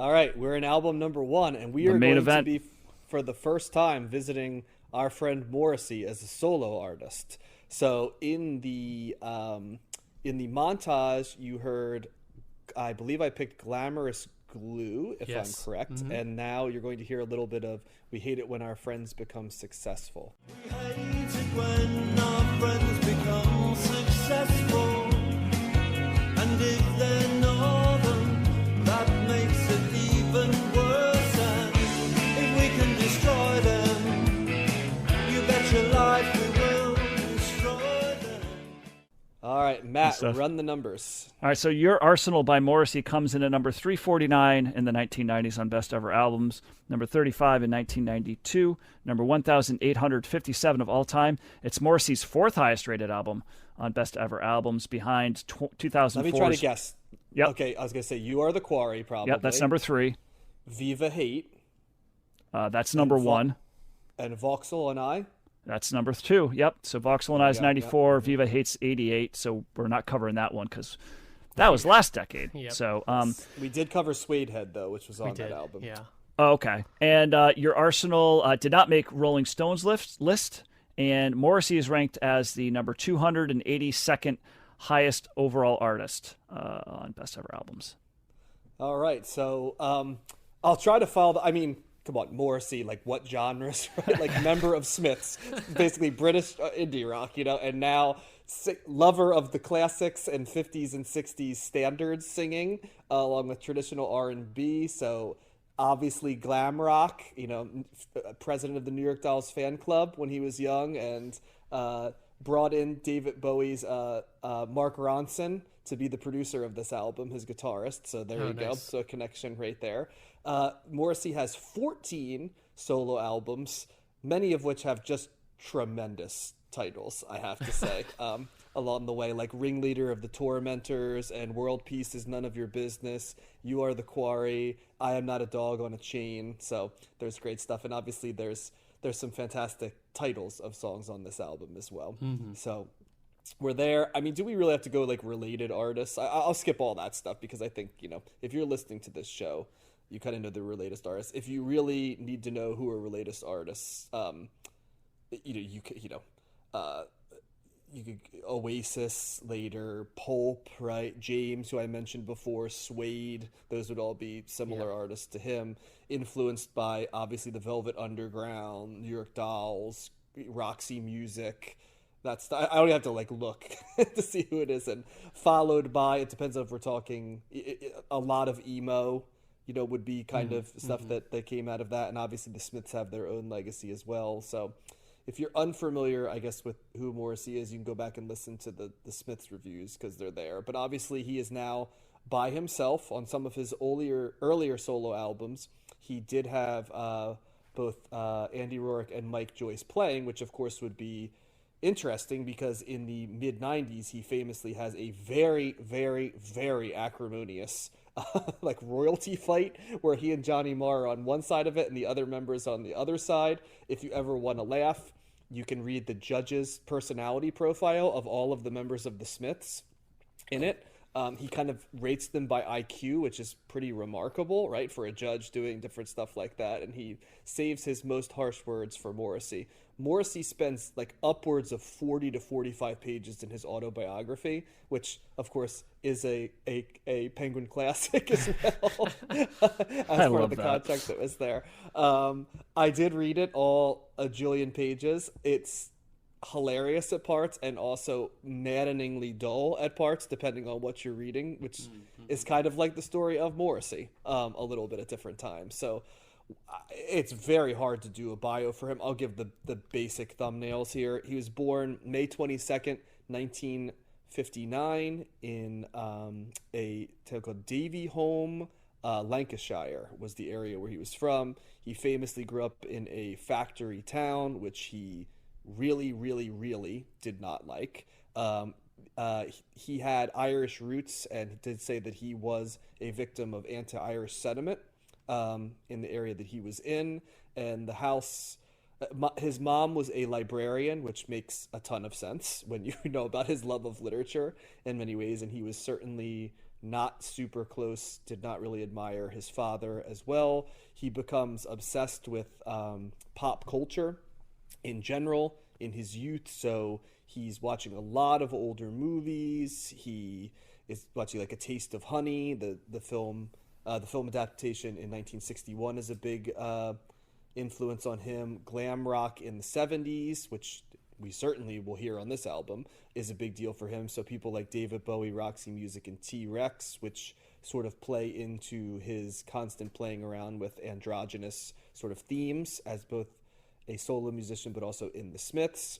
All right, we're in album number 1, and we The are main going event. to be, for the first time, visiting our friend Morrissey as a solo artist. So in the montage, you heard, I believe I picked "Glamorous Glue," if I'm Yes. correct, and now you're going to hear a little bit of "We Hate It When Our Friends Become Successful." We hate it when our friends become successful, and if they're northern, that makes it even worse. And if we can destroy them, you bet your life we will destroy them. All right, Matt, stuff. run the numbers. All right, so Your Arsenal by Morrissey comes in at number 349 in the 1990s on Best Ever Albums, number 35 in 1992, number 1,857 of all time. It's Morrissey's fourth highest rated album on Best Ever Albums, behind 2004's... Let me try to guess. Yep. Okay, I was going to say "You Are the Quarry," probably. Yep, that's number 3. "Viva Hate," That's number 1. and "Vauxhall and I." That's number 2. Yep. So Vauxhall and I's 94, Viva Hate's 88. So we're not covering that one because that was last decade. Yep. So We did cover "Suede Head," though, which was on We did. that album. Yeah. okay. And Your Arsenal did not make Rolling Stone's list, and Morrissey is ranked as the number 282nd highest overall artist on Best Ever Albums. All right, so I'll try to follow. I mean, come on, Morrissey, like what genres, right? Like member of Smiths, basically British indie rock, and now lover of the classics and 50s and 60s standards singing, along with traditional R&B. So obviously glam rock, president of the New York Dolls fan club when he was young, and brought in David Bowie's Mark Ronson to be the producer of this album, his guitarist. So there you go. Nice. So a connection right there. Morrissey has 14 solo albums, many of which have just tremendous titles, I have to say, along the way, like "Ringleader of the Tormentors" and "World Peace is None of Your Business," "You Are the Quarry," "I Am Not a Dog on a Chain." So there's great stuff. And obviously there's some fantastic titles of songs on this album as well. So we're there. I mean, do we really have to go like related artists? I'll skip all that stuff because I think, if you're listening to this show, you kind of know the related artists. If you really need to know who are related artists, you could Oasis later, Pulp, right? James, who I mentioned before, Suede. Those would all be similar artists to him, influenced by obviously the Velvet Underground, New York Dolls, Roxy Music. I don't have to like look to see who it is, and followed by, it depends if we're talking a lot of emo, would be kind of stuff that came out of that, and obviously the Smiths have their own legacy as well. So if you're unfamiliar, I guess, with who Morrissey is, you can go back and listen to the Smiths reviews because they're there. But obviously he is now by himself on some of his earlier solo albums. He did have both Andy Rourke and Mike Joyce playing, which of course would be interesting because in the mid-90s he famously has a very, very, very acrimonious like royalty fight where he and Johnny Marr are on one side of it and the other members on the other side. If you ever want to laugh, you can read the judge's personality profile of all of the members of the Smiths in it. He kind of rates them by IQ, which is pretty remarkable, right, for a judge doing different stuff like that. And he saves his most harsh words for Morrissey. Morrissey spends like upwards of 40 to 45 pages in his autobiography, which, of course, is a Penguin classic as well, as part of the context that was there. I did read it all a jillion pages. It's hilarious at parts and also maddeningly dull at parts, depending on what you're reading, which is kind of like the story of Morrissey, a little bit at different times. So it's very hard to do a bio for him. I'll give the basic thumbnails here. He was born May 22nd, 1959 in a town called Davyholme, Lancashire was the area where he was from. He famously grew up in a factory town, which he really, really, really did not like. He had Irish roots and did say that he was a victim of anti-Irish sentiment in the area that he was in. And the house, his mom was a librarian, which makes a ton of sense when you know about his love of literature in many ways. And he was certainly not super close, did not really admire his father as well. He becomes obsessed with pop culture in general in his youth, so he's watching a lot of older movies. He is watching like A Taste of Honey, the film adaptation in 1961 is a big influence on him. Glam rock in the 70s, which we certainly will hear on this album, is a big deal for him. So people like David Bowie, Roxy Music, and T-Rex, which sort of play into his constant playing around with androgynous sort of themes as both a solo musician but also in the Smiths.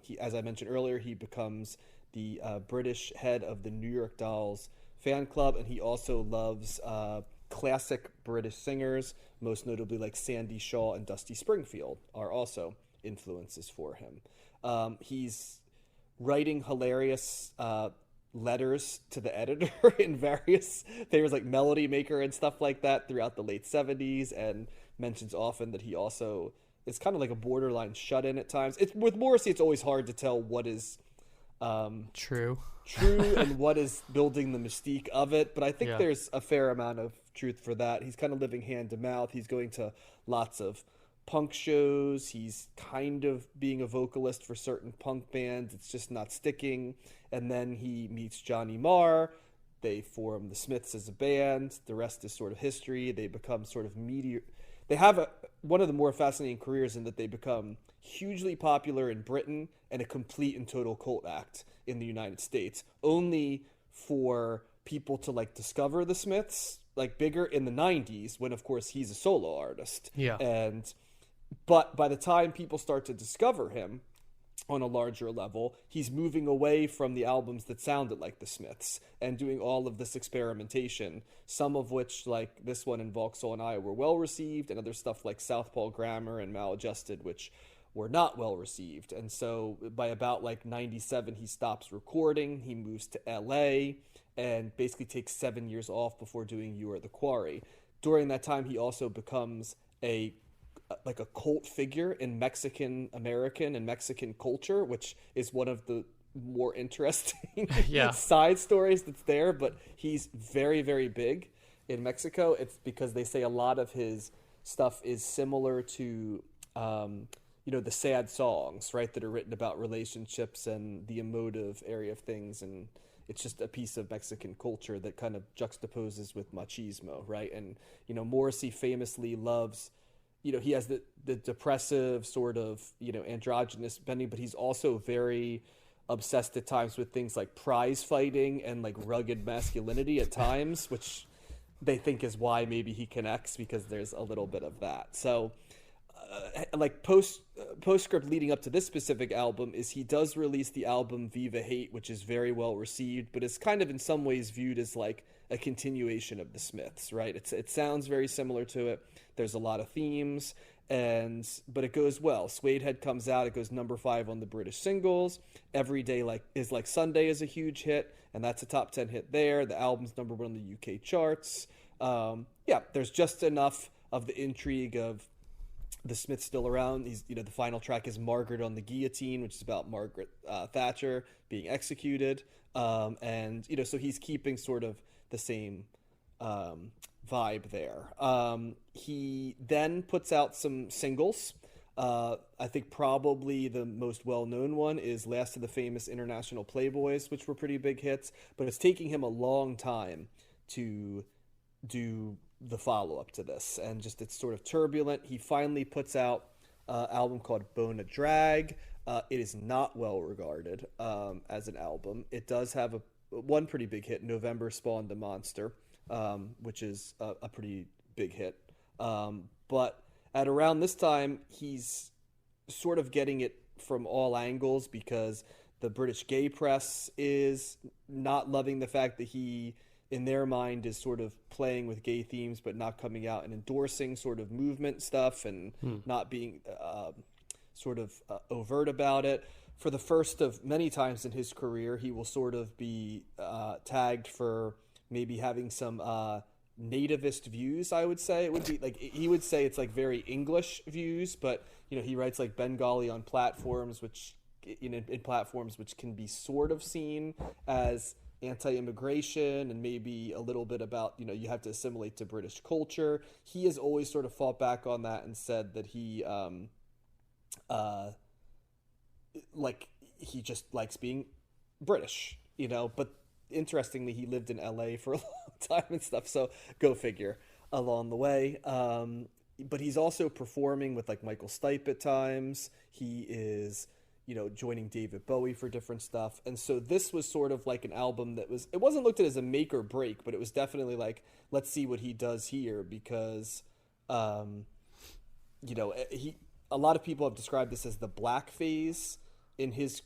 He, as I mentioned earlier, he becomes the British head of the New York Dolls fan club, and he also loves classic British singers, most notably like Sandy Shaw and Dusty Springfield are also influences for him. He's writing hilarious letters to the editor in various favors like Melody Maker and stuff like that throughout the late 70s, and mentions often that he also is kind of like a borderline shut-in at times. It's with Morrissey, it's always hard to tell what is true and what is building the mystique of it, but I think there's a fair amount of truth for that. He's kind of living hand to mouth. He's going to lots of punk shows. He's kind of being a vocalist for certain punk bands. It's just not sticking. And then he meets Johnny Marr. They form the Smiths as a band. The rest is sort of history. They become sort of they have one of the more fascinating careers in that they become hugely popular in Britain and a complete and total cult act in the United States, only for people to like discover the Smiths like bigger in the 90s, when of course he's a solo artist. But by the time people start to discover him on a larger level, he's moving away from the albums that sounded like the Smiths and doing all of this experimentation, some of which, like this one in Vauxhall and I, were well received, and other stuff like Southpaw Grammar and Maladjusted, which were not well received. And so by about like 97, he stops recording. He moves to LA and basically takes 7 years off before doing You Are the Quarry. During that time, he also becomes a cult figure in Mexican American and Mexican culture, which is one of the more interesting side stories that's there. But he's very, very big in Mexico. It's because they say a lot of his stuff is similar to the sad songs, right, that are written about relationships and the emotive area of things, and it's just a piece of Mexican culture that kind of juxtaposes with machismo, right? And Morrissey famously loves, he has the depressive sort of androgynous bending, but he's also very obsessed at times with things like prize fighting and like rugged masculinity at times, which they think is why maybe he connects, because there's a little bit of that. So postscript leading up to this specific album is he does release the album Viva Hate, which is very well received, but it's kind of in some ways viewed as like a continuation of the Smiths, right? It sounds very similar to it. There's a lot of themes, but it goes well. Suede Head comes out, it goes number 5 on the British singles. Every Day is Like Sunday is a huge hit, and that's a top 10 hit there. The album's number 1 on the UK charts. There's just enough of the intrigue of the Smiths still around. The final track is Margaret on the Guillotine, which is about Margaret Thatcher being executed. So he's keeping sort of the same vibe there. He then puts out some singles. I think probably the most well-known one is Last of the Famous International Playboys, which were pretty big hits, but it's taking him a long time to do the follow-up to this, and just it's sort of turbulent. He finally puts out an album called Bone a Drag. It is not well regarded as an album. It does have one pretty big hit, November Spawned a Monster, which is a pretty big hit. But at around this time, he's sort of getting it from all angles, because the British gay press is not loving the fact that he, in their mind, is sort of playing with gay themes but not coming out and endorsing sort of movement stuff and not being overt about it. For the first of many times in his career, he will sort of be tagged for maybe having some nativist views, I would say. It would be like, he would say it's like very English views, but he writes like Bengali on platforms, which in platforms which can be sort of seen as anti-immigration and maybe a little bit about, you have to assimilate to British culture. He has always sort of fought back on that and said that he just likes being British, but interestingly, he lived in LA for a long time and stuff, so go figure along the way. But he's also performing with like Michael Stipe at times. He is, joining David Bowie for different stuff. And so this was sort of like an album it wasn't looked at as a make or break, but it was definitely like, let's see what he does here, because, a lot of people have described this as the black phase in his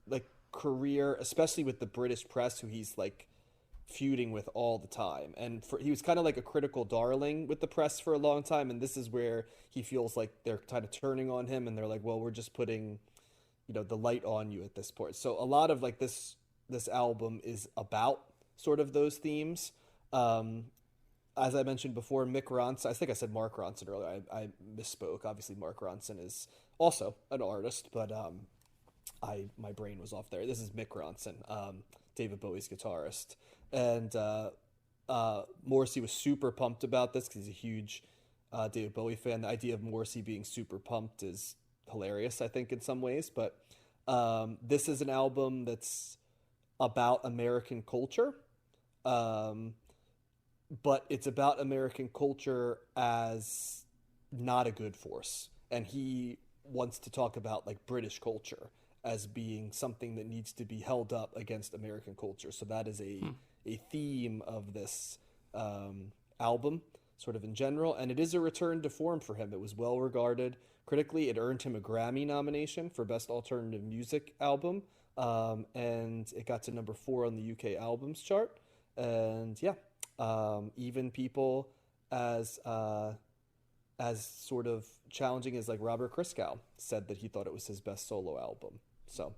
like career, especially with the British press, who he's like feuding with all the time. And he was kind of like a critical darling with the press for a long time. And this is where he feels like they're kind of turning on him, and they're like, well, we're just putting, the light on you at this point. So a lot of like this album is about sort of those themes. As I mentioned before, Mick Ronson, I think I said Mark Ronson earlier. I misspoke. Obviously, Mark Ronson is also an artist, but my brain was off there. This is Mick Ronson, David Bowie's guitarist. And Morrissey was super pumped about this because he's a huge David Bowie fan. The idea of Morrissey being super pumped is hilarious, I think, in some ways. But this is an album that's about American culture. But it's about American culture as not a good force. And he wants to talk about like British culture as being something that needs to be held up against American culture. So that is a theme of this album, sort of in general. And it is a return to form for him. It was well regarded critically. It earned him a Grammy nomination for Best Alternative Music Album. And it got to number 4 on the UK Albums Chart. And yeah, even people as sort of challenging as like Robert Christgau said that he thought it was his best solo album. So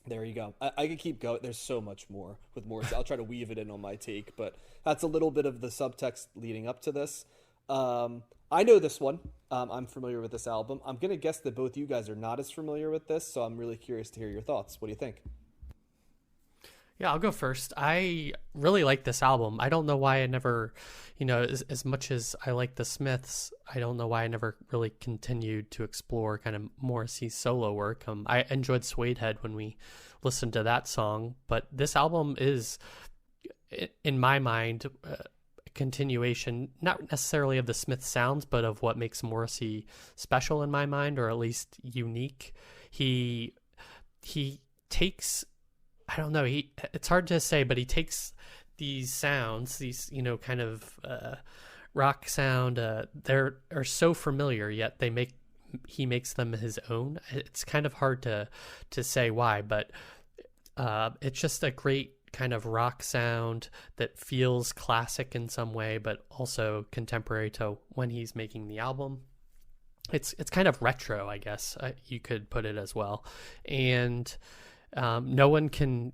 there you go. I could keep going. There's so much more with Morrissey. I'll try to weave it in on my take, but that's a little bit of the subtext leading up to this. I know this one. I'm familiar with this album. I'm going to guess that both you guys are not as familiar with this, so I'm really curious to hear your thoughts. What do you think? Yeah, I'll go first. I really like this album. I don't know why I never, as much as I like the Smiths, I don't know why I never really continued to explore kind of Morrissey's solo work. I enjoyed Suede Head when we listened to that song, but this album is, in my mind, a continuation, not necessarily of the Smiths sounds, but of what makes Morrissey special in my mind, or at least unique. He takes... I don't know. It's hard to say, but he takes these sounds, these, kind of rock sound. They are so familiar, yet he makes them his own. It's kind of hard to say why, but it's just a great kind of rock sound that feels classic in some way, but also contemporary to when he's making the album. It's kind of retro, I guess you could put it as well, and. No one can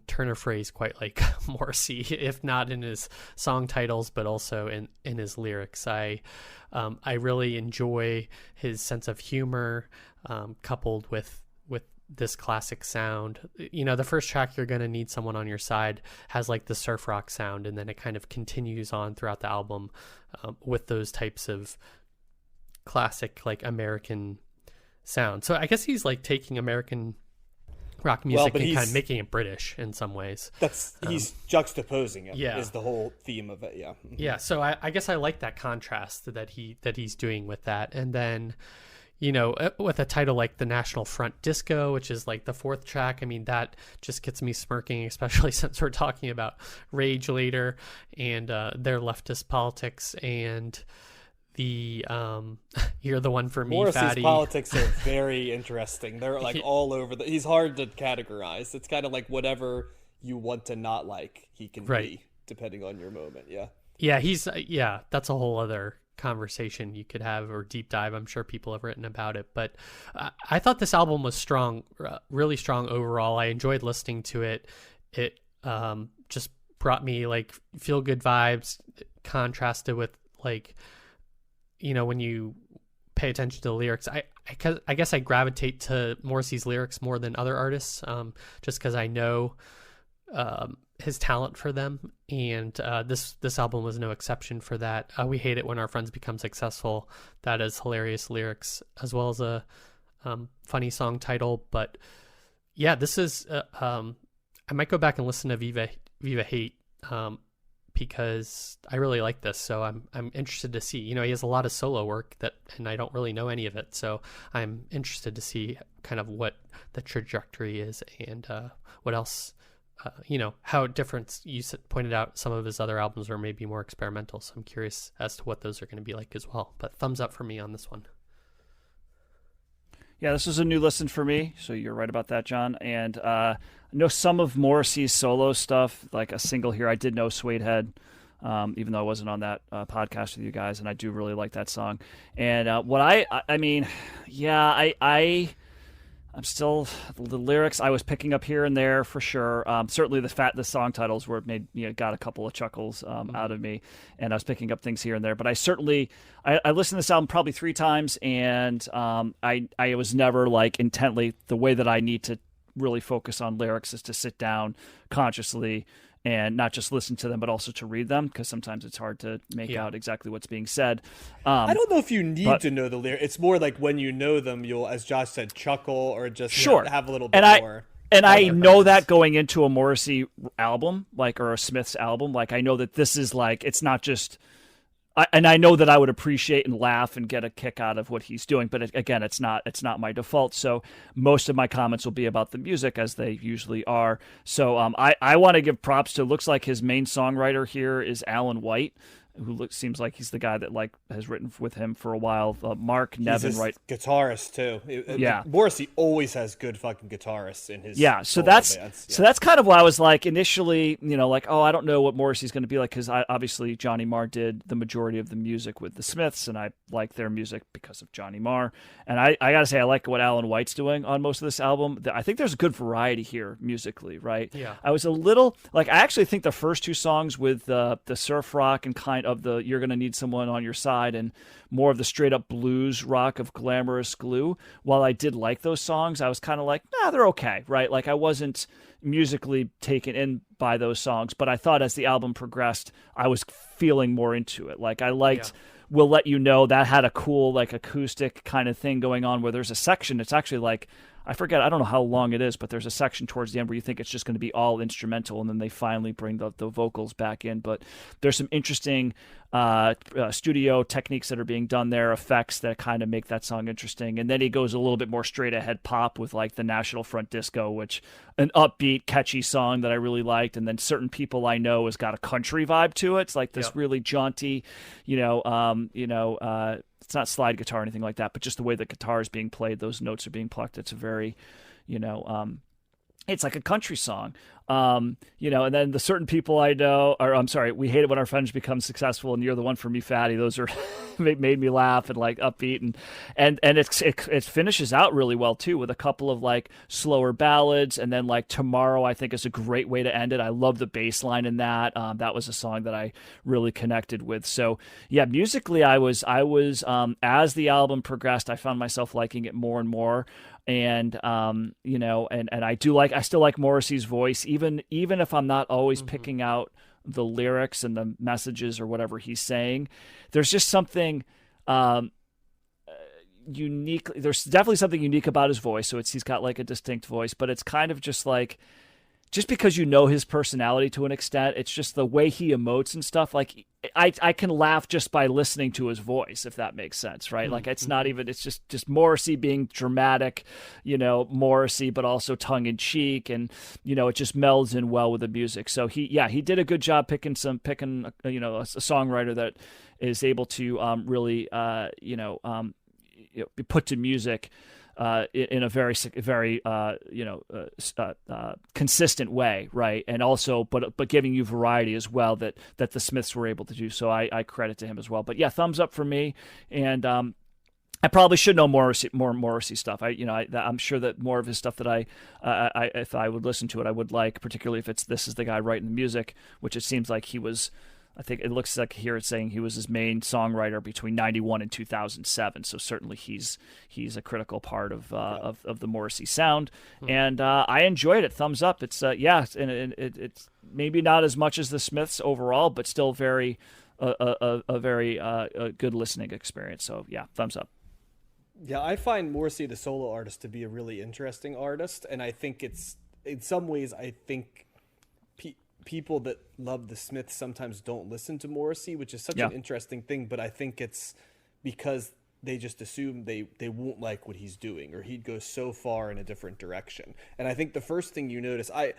turn a phrase quite like Morrissey, if not in his song titles, but also in his lyrics. I really enjoy his sense of humor, coupled with this classic sound. The first track, You're Gonna Need Someone on Your Side, has like the surf rock sound, and then it kind of continues on throughout the album with those types of classic like American sound. So I guess he's like taking American rock music and kind of making it British in some ways. He's juxtaposing it. Yeah, is the whole theme of it. Yeah. Yeah. So I guess I like that contrast that he's doing with that. And then, with a title like The National Front Disco, which is like the 4th track, I mean, that just gets me smirking, especially since we're talking about Rage later and their leftist politics and the You're the One for Me, Morrissey's Fatty. politics are very interesting. They're like all over he's hard to categorize. It's kind of like whatever you want to not like, he can be, depending on your moment. Yeah, that's a whole other conversation you could have, or deep dive. I'm sure people have written about it, but I thought this album was strong, really strong overall. I enjoyed listening to it. It just brought me like feel good vibes, contrasted with like, when you pay attention to the lyrics, I guess I gravitate to Morrissey's lyrics more than other artists, just because I know his talent for them, and this album was no exception for that. We Hate It When Our Friends Become Successful. That is hilarious lyrics as well as a funny song title. But yeah, this is I might go back and listen to Viva Hate because I really like this. So I'm interested to see. He has a lot of solo work and I don't really know any of it. So I'm interested to see kind of what the trajectory is and what else. How different, you pointed out some of his other albums are maybe more experimental. So I'm curious as to what those are going to be like as well. But thumbs up for me on this one. Yeah, this was a new listen for me, so you're right about that, John. And I know some of Morrissey's solo stuff, like a single here. I did know Suede Head, even though I wasn't on that podcast with you guys, and I do really like that song. And I'm still, the lyrics I was picking up here and there for sure. Certainly the song titles were got a couple of chuckles out of me, and I was picking up things here and there. But I listened to this album probably 3 times, and I was never like intently. The way that I need to really focus on lyrics is to sit down consciously and not just listen to them, but also to read them, because sometimes it's hard to make out exactly what's being said. I don't know if you need to know the lyrics. It's more like when you know them, you'll, as Josh said, chuckle or just have a little bit more. And I know that going into a Morrissey album, or a Smiths album, I know that this is it's not just... I know that I would appreciate and laugh and get a kick out of what he's doing, but again, it's not my default. So most of my comments will be about the music, as they usually are. So I want to give props to. Looks like his main songwriter here is Alan White, who seems like he's the guy that has written with him for a while. Mark Nevin, right? Guitarist too. Yeah, Morrissey always has good fucking guitarists in his. Yeah, so that's kind of why I was like initially, I don't know what Morrissey's going to be like, because obviously Johnny Marr did the majority of the music with the Smiths, and I like their music because of Johnny Marr. And I gotta say, I like what Alan White's doing on most of this album. I think there's a good variety here musically, right? Yeah. I was a little I actually think the first 2 songs with the surf rock and kind of the You're Gonna Need Someone on Your Side and more of the straight up blues rock of Glamorous Glue, while I did like those songs, I was kind of like, they're okay, right? I wasn't musically taken in by those songs, but I thought as the album progressed, I was feeling more into it. I liked We'll Let You Know. That had a cool acoustic kind of thing going on, where there's a section, it's actually I forget, I don't know how long it is, but there's a section towards the end where you think it's just going to be all instrumental, and then they finally bring the vocals back in. But there's some interesting studio techniques that are being done there, effects that kind of make that song interesting. And then he goes a little bit more straight ahead pop with the National Front Disco, which an upbeat, catchy song that I really liked. And then Certain People I Know has got a country vibe to it. It's this really jaunty, it's not slide guitar or anything like that, but just the way the guitar is being played, those notes are being plucked. It's a very, it's like a country song. And then the Certain People I Know, or I'm sorry, We Hate It When Our Friends Become Successful, and You're the One for Me, Fatty. Those are made me laugh and upbeat, and it finishes out really well too, with a couple of slower ballads, and then Tomorrow I think is a great way to end it. I love the bass line in that. That was a song that I really connected with. So yeah, musically I was as the album progressed, I found myself liking it more and more. And and I still like Morrissey's voice, even if I'm not always picking out the lyrics and the messages or whatever he's saying. There's just something unique. There's definitely something unique about his voice. So he's got a distinct voice, but it's kind of just just because his personality to an extent, it's just the way he emotes and stuff. I can laugh just by listening to his voice, if that makes sense, right? It's not even, it's just Morrissey being dramatic, Morrissey, but also tongue in cheek, and it just melds in well with the music. So he did a good job picking a songwriter that is able to really be put to music in a very consistent way, right? And also, but giving you variety as well that the Smiths were able to do. So I credit to him as well. But yeah, thumbs up for me. And I probably should know more Morrissey stuff. I'm sure that more of his stuff that I if I would listen to it, I would like, particularly if this is the guy writing the music, which it seems like he was. I think it looks like here it's saying he was his main songwriter between 91 and 2007. So certainly he's a critical part of the Morrissey sound. And I enjoyed it. Thumbs up. It's and it's maybe not as much as the Smiths overall, but still very a very good listening experience. So yeah, thumbs up. Yeah, I find Morrissey, the solo artist, to be a really interesting artist, and I think it's, in some ways, I think people that love the Smiths sometimes don't listen to Morrissey, which is such an interesting thing, but I think it's because they just assume they won't like what he's doing, or he'd go so far in a different direction. And I think the first thing you notice, I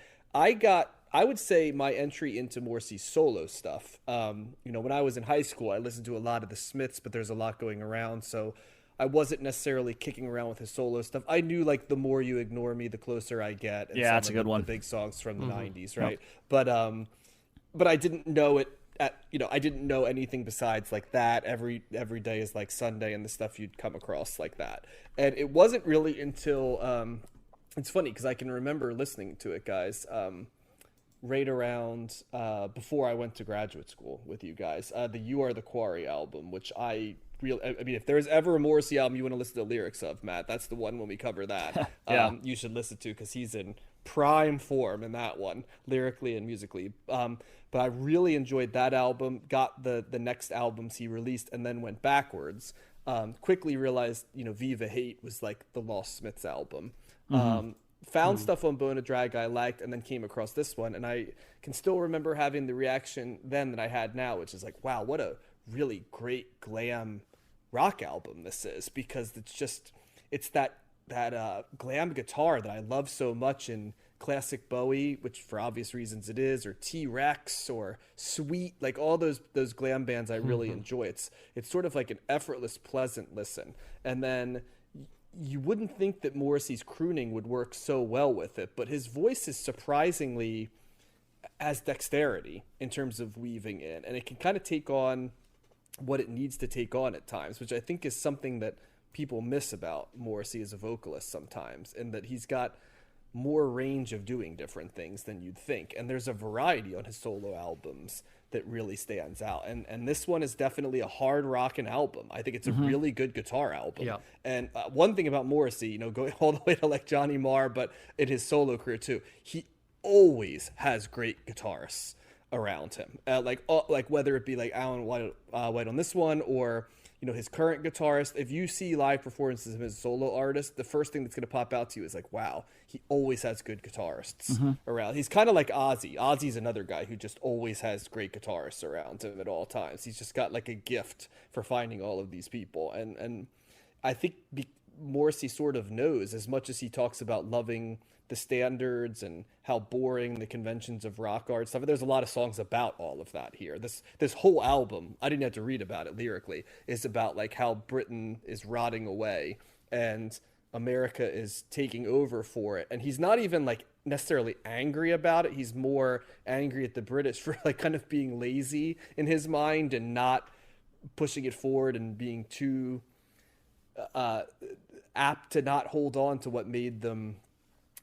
would say my entry into Morrissey's solo stuff, when I was in high school, I listened to a lot of the Smiths, but there's a lot going around, so I wasn't necessarily kicking around with his solo stuff. I knew, like, The More You Ignore Me, The Closer I Get. And yeah, that's a good one. The big songs from the 90s, right? Yep. But I didn't know it I didn't know anything besides, like, that. Every day is like Sunday and the stuff you'd come across like that. And it wasn't really until, it's funny because I can remember listening to it, guys, right around before I went to graduate school with you guys, the You Are the Quarry album, which I mean, if there's ever a Morrissey album you want to listen to the lyrics of, Matt, that's the one when we cover that. You should listen to, because he's in prime form in that one, lyrically and musically. But I really enjoyed that album, got the next albums he released, and then went backwards. Quickly realized, Viva Hate was like the Lost Smiths album. Found stuff on Bone of Drag I liked, and then came across this one, and I can still remember having the reaction then that I had now, which is like, wow, what a really great glam rock album this is, because it's that glam guitar that I love so much in classic Bowie, which for obvious reasons it is, or T-Rex, or Sweet, like all those glam bands I really enjoy. It's sort of like an effortless, pleasant listen. And then you wouldn't think that Morrissey's crooning would work so well with it, but his voice is surprisingly has dexterity in terms of weaving in, and it can kind of take on what it needs to take on at times, which I think is something that people miss about Morrissey as a vocalist sometimes, and that he's got more range of doing different things than you'd think. And there's a variety on his solo albums that really stands out. And this one is definitely a hard rockin' album. I think it's a really good guitar album. Yeah. And one thing about Morrissey, going all the way to like Johnny Marr, but in his solo career too, he always has great guitarists around him, like whether it be like Alan White on this one, or his current guitarist. If you see live performances of his solo artist, the first thing that's going to pop out to you is like, wow, he always has good guitarists around. He's kind of like Ozzy. Ozzy's another guy who just always has great guitarists around him at all times. He's just got like a gift for finding all of these people, and I think Morrissey sort of knows, as much as he talks about loving the standards and how boring the conventions of rock are and stuff. There's a lot of songs about all of that here. This whole album, I didn't have to read about it lyrically, is about like how Britain is rotting away and America is taking over for it. And he's not even like necessarily angry about it. He's more angry at the British for like kind of being lazy in his mind and not pushing it forward and being too apt to not hold on to what made them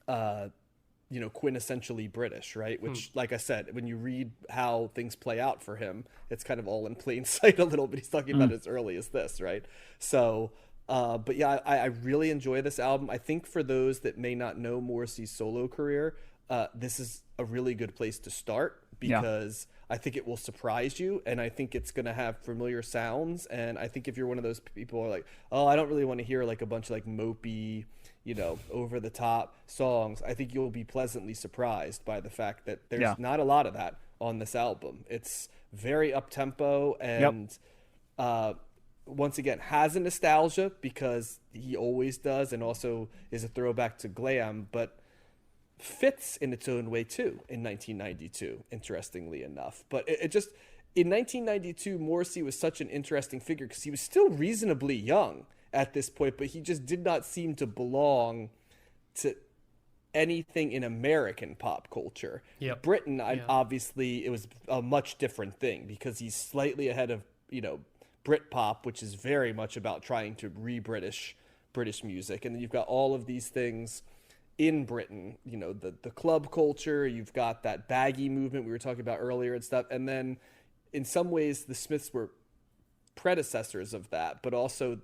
quintessentially British, right? Which, like I said, when you read how things play out for him, it's kind of all in plain sight a little bit. He's talking about it as early as this, right? So, but yeah, I really enjoy this album. I think for those that may not know Morrissey's solo career, this is a really good place to start, because I think it will surprise you, and I think it's going to have familiar sounds. And I think if you're one of those people who are like, oh, I don't really want to hear like a bunch of like mopey, over the top songs, I think you'll be pleasantly surprised by the fact that there's not a lot of that on this album. It's very up tempo, and once again has a nostalgia, because he always does, and also is a throwback to glam, but fits in its own way too in 1992, interestingly enough. But it just, in 1992, Morrissey was such an interesting figure because he was still reasonably young at this point, but he just did not seem to belong to anything in American pop culture. Britain, obviously, it was a much different thing, because he's slightly ahead of, Britpop, which is very much about trying to re-British music. And then you've got all of these things in Britain, the club culture, you've got that baggy movement we were talking about earlier and stuff. And then in some ways the Smiths were predecessors of that, but also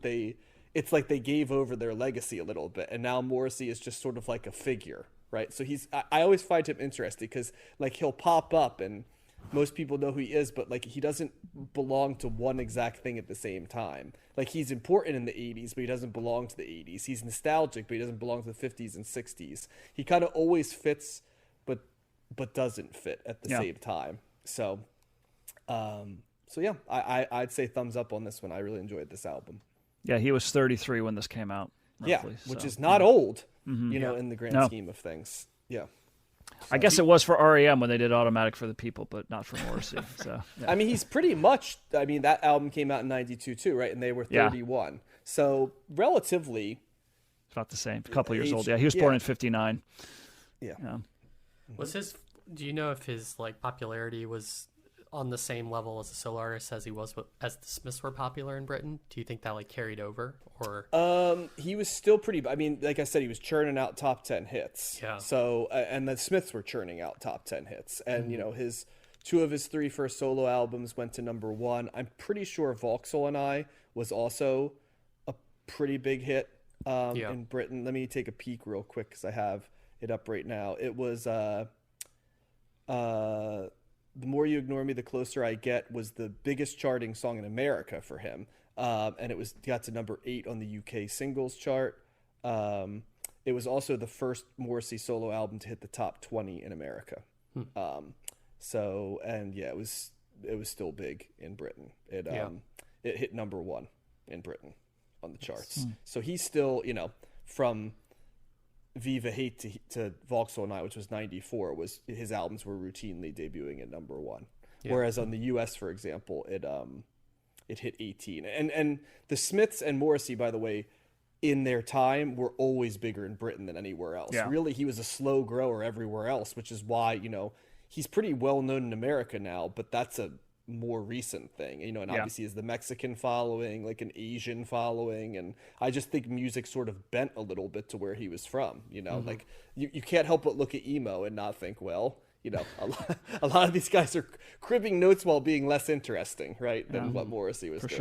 it's like they gave over their legacy a little bit, and now Morrissey is just sort of like a figure, right? So I always find him interesting because like he'll pop up and most people know who he is, but like he doesn't belong to one exact thing at the same time. Like he's important in the 80s, but he doesn't belong to the 80s. He's nostalgic, but he doesn't belong to the 50s and 60s. He kind of always fits, but doesn't fit at the same time. So, yeah, I'd say thumbs up on this one. I really enjoyed this album. Yeah, he was 33 when this came out. Roughly, which is not old, Mm-hmm. you know, in the grand scheme of things. Yeah. I guess it was for REM when they did Automatic for the People, but not for Morrissey. So yeah. I mean, he's pretty much, I mean, that album came out in 92 too, right? And they were 31. So relatively. It's about the same. A couple years old. Yeah, he was born in 59. Yeah. Was do you know if his like popularity was on the same level as a solo artist as he was as the Smiths were popular in Britain? Do you think that like carried over, or? He was still pretty. I mean, like I said, he was churning out top 10 hits. Yeah. So and the Smiths were churning out top 10 hits, and you know two of his three first solo albums went to number 1. I'm pretty sure Vauxhall and I was also a pretty big hit in Britain. Let me take a peek real quick because I have it up right now. It was The More You Ignore Me, The Closer I Get was the biggest charting song in America for him. And it got to number 8 on the UK singles chart. It was also the first Morrissey solo album to hit the top 20 in America. It was still big in Britain. It hit number 1 in Britain on the charts. So he's still, you know, from Viva Hate to Vauxhall and I, which was 94, his albums were routinely debuting at number 1. Whereas on the US, for example, it hit 18. And the Smiths and Morrissey, by the way, in their time were always bigger in Britain than anywhere else. Really, he was a slow grower everywhere else, which is why, you know, he's pretty well known in America now, but that's a more recent thing, you know, and obviously is the Mexican following, like an Asian following, and I just think music sort of bent a little bit to where he was from, you know, like you can't help but look at emo and not think, well, you know, a lot of these guys are cribbing notes while being less interesting, right, than what Morrissey was doing. Sure.